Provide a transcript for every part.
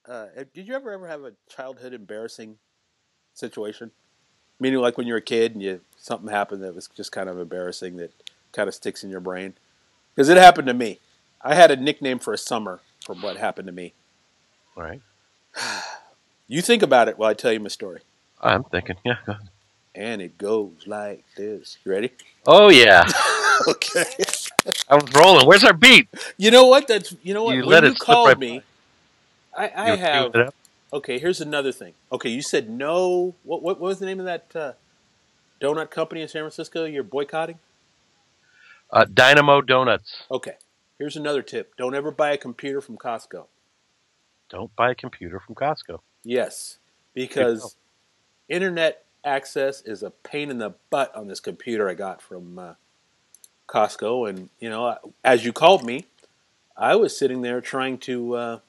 Did you ever have a childhood embarrassing situation? Meaning, like when you were a kid and something happened that was just kind of embarrassing that kind of sticks in your brain. Because it happened to me. I had a nickname for a summer for what happened to me. All right. You think about it while I tell you my story. I'm thinking. Yeah. Go ahead. And it goes like this. You ready? Oh yeah. Okay. I was rolling. Where's our beat? You know what? You When let you it slip called right me, by. I You were queuing have. it up. Okay, here's another thing. Okay, you said no. What was the name of that donut company in San Francisco you're boycotting? Dynamo Donuts. Okay, here's another tip. Don't ever buy a computer from Costco. Don't buy a computer from Costco. Yes, Good to know. because internet access is a pain in the butt on this computer I got from Costco. And, as you called me, I was sitting there trying to,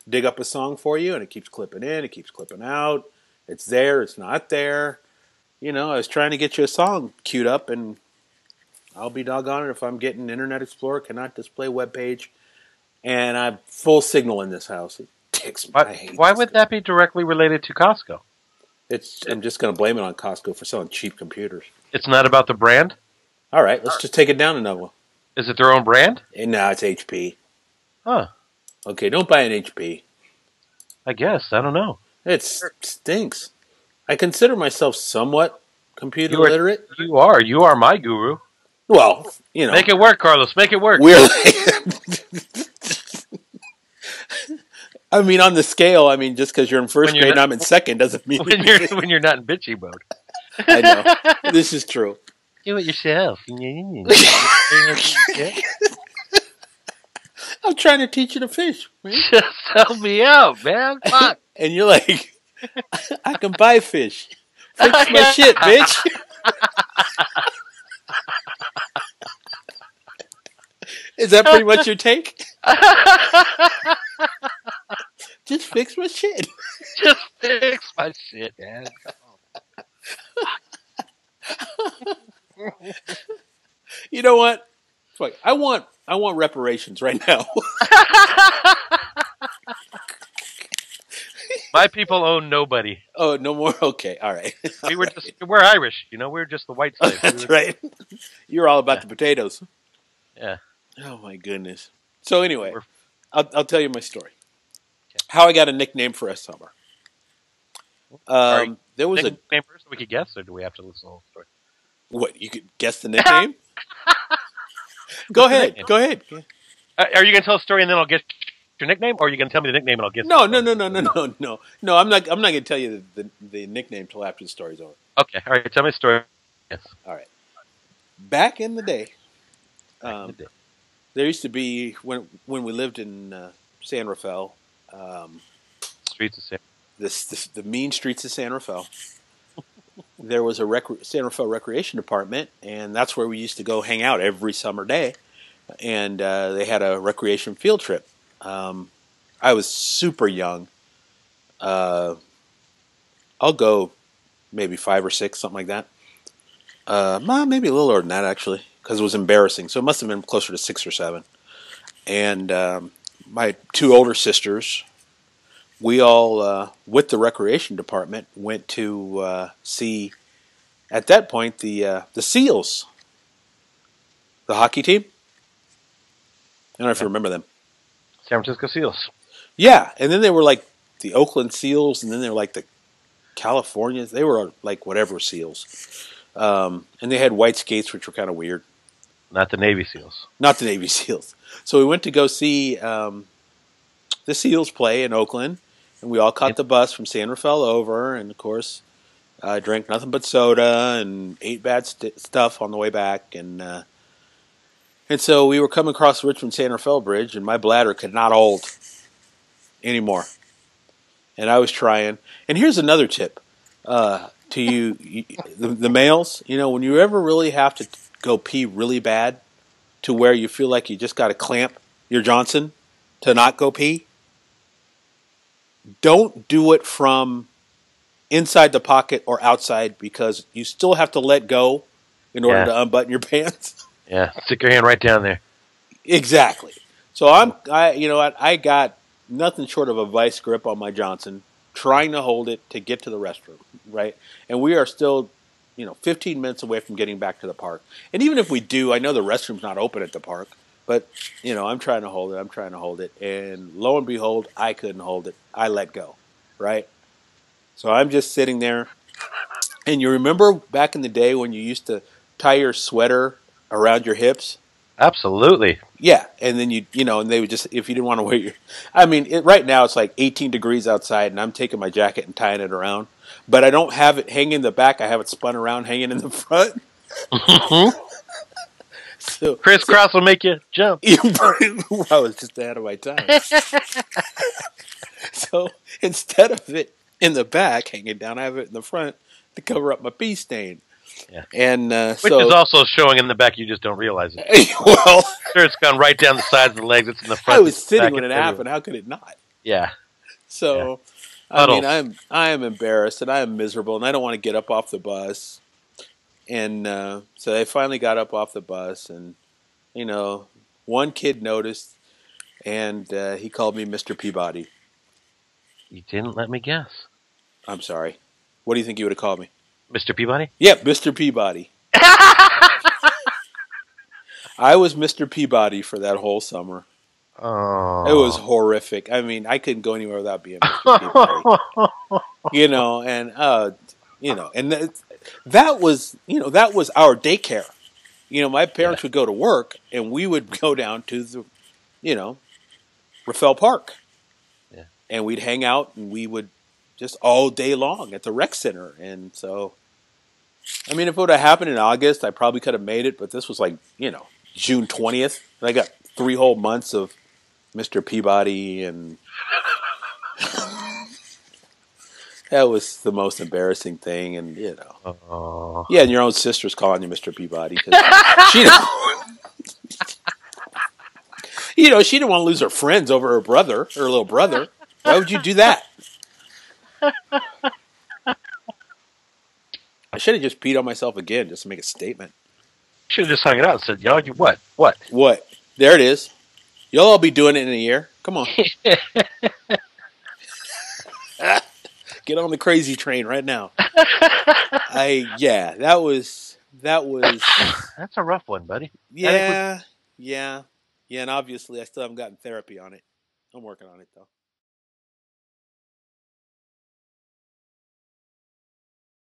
dig up a song for you, and it keeps clipping in, it keeps clipping out. It's there, it's not there. I was trying to get you a song queued up, and I'll be doggone it if I'm getting Internet Explorer cannot display web page, and I'm full signal in this house. It ticks me. Why, I hate why this. would that be directly related to Costco? I'm just going to blame it on Costco for selling cheap computers. It's not about the brand. All right, let's just take it down another one. Is it their own brand? And now it's HP. Huh. Okay, don't buy an HP. I guess. I don't know. It stinks. I consider myself somewhat computer You are. literate. You are. You are my guru. Well, Make it work, Carlos. Make it work. we're. I mean, on the scale, just because you're in first grade and I'm in second doesn't mean when you're not in bitchy mode. I know. This is true. Do it yourself. I'm trying to teach you to fish, man. Just help me out, man. Fuck. And you're like, I can buy fish. Fix my shit, bitch. Is that pretty much your take? Just fix my shit. Just fix my shit, man. You know what? It's like, I want reparations right now. My people own nobody. Oh, no more. Okay, all right. We're Irish, we're just the white slaves. That's right. You're all about the potatoes. Yeah. Oh my goodness. So anyway, We're- I'll tell you my story. Okay. How I got a nickname for a summer. There was nickname first so we could guess, or do we have to listen to the whole story? what, you could guess the nickname? Go ahead. nickname? Go ahead. Are you going to tell a story and then I'll guess your nickname, or are you going to tell me the nickname and I'll guess? No. the story? No, I'm not going to tell you the nickname till after the story's over. Okay, all right. Tell me a story. Yes. All right. Back in the day, Back in the day. there used to be when we lived in San Rafael, Streets of San. the mean streets of San Rafael. There was a San Rafael Recreation Department, and that's where we used to go hang out every summer day. And they had a recreation field trip. I was super young. I'll go maybe 5 or 6, something like that. Maybe a little older than that, actually, because it was embarrassing. So it must have been closer to 6 or 7. And my 2 older sisters, we all, with the recreation department, went to see, at that point, the Seals, the hockey team. I don't know if you remember them. San Francisco Seals. Yeah, and then they were like the Oakland Seals, and then they were like the Californians. They were like whatever Seals. And they had white skates, which were kind of weird. Not the Navy SEALs. Not the Navy SEALs. So we went to go see the Seals play in Oakland, and we all caught the bus from San Rafael over, and of course, drank nothing but soda and ate bad stuff on the way back, and so we were coming across the Richmond San Rafael Bridge, and my bladder could not hold anymore, and I was trying. And here's another tip to you, the males. When you ever really have to go pee really bad, to where you feel like you just got to clamp your Johnson to not go pee, don't do it from inside the pocket or outside, because you still have to let go in order to unbutton your pants. Yeah, stick your hand right down there. Exactly. So I got nothing short of a vice grip on my Johnson, trying to hold it to get to the restroom, right? And we are still, 15 minutes away from getting back to the park. And even if we do, I know the restroom's not open at the park, but I'm trying to hold it. I'm trying to hold it, and lo and behold, I couldn't hold it. I let go, right? So I'm just sitting there, and you remember back in the day when you used to tie your sweater around your hips? Absolutely. Yeah, and then and they would just, if you didn't want to wear your, I mean, right now it's like 18 degrees outside, and I'm taking my jacket and tying it around, but I don't have it hanging in the back. I have it spun around, hanging in the front. So, Crisscross will make you jump. I was just ahead of my time. So instead of it in the back hanging down, I have it in the front to cover up my pee stain. Yeah. And Which is also showing in the back. You just don't realize it. well, Sure, it's gone right down the sides of the legs. It's in the front. I was sitting back, when it happened. How could it not? Yeah. So, Yeah. I mean, I am embarrassed and I am miserable, and I don't want to get up off the bus. And so they finally got up off the bus, and one kid noticed, and he called me Mr. Peabody. You didn't let me guess. I'm sorry. What do you think he would have called me? Mr. Peabody? Yep, Mr. Peabody. I was Mr. Peabody for that whole summer. Oh. It was horrific. I mean, I couldn't go anywhere without being Mr. Peabody. And that was our daycare. My parents would go to work, and we would go down to the, Rafael Park. Yeah. And we'd hang out, and we would just all day long at the rec center. And so, I mean, if it would have happened in August, I probably could have made it, but this was like, June 20th. And I got 3 whole months of Mr. Peabody, and that was the most embarrassing thing. And, yeah, and your own sister's calling you Mr. Peabody. 'Cause she she didn't want to lose her friends over her brother, her little brother. Why would you do that? I should have just peed on myself again just to make a statement. Should have just hung it out and said, "Y'all, you what? What? What? There it is. You'll all be doing it in a year. Come on." Get on the crazy train right now. That was That's a rough one, buddy. Yeah, and obviously I still haven't gotten therapy on it. I'm working on it though.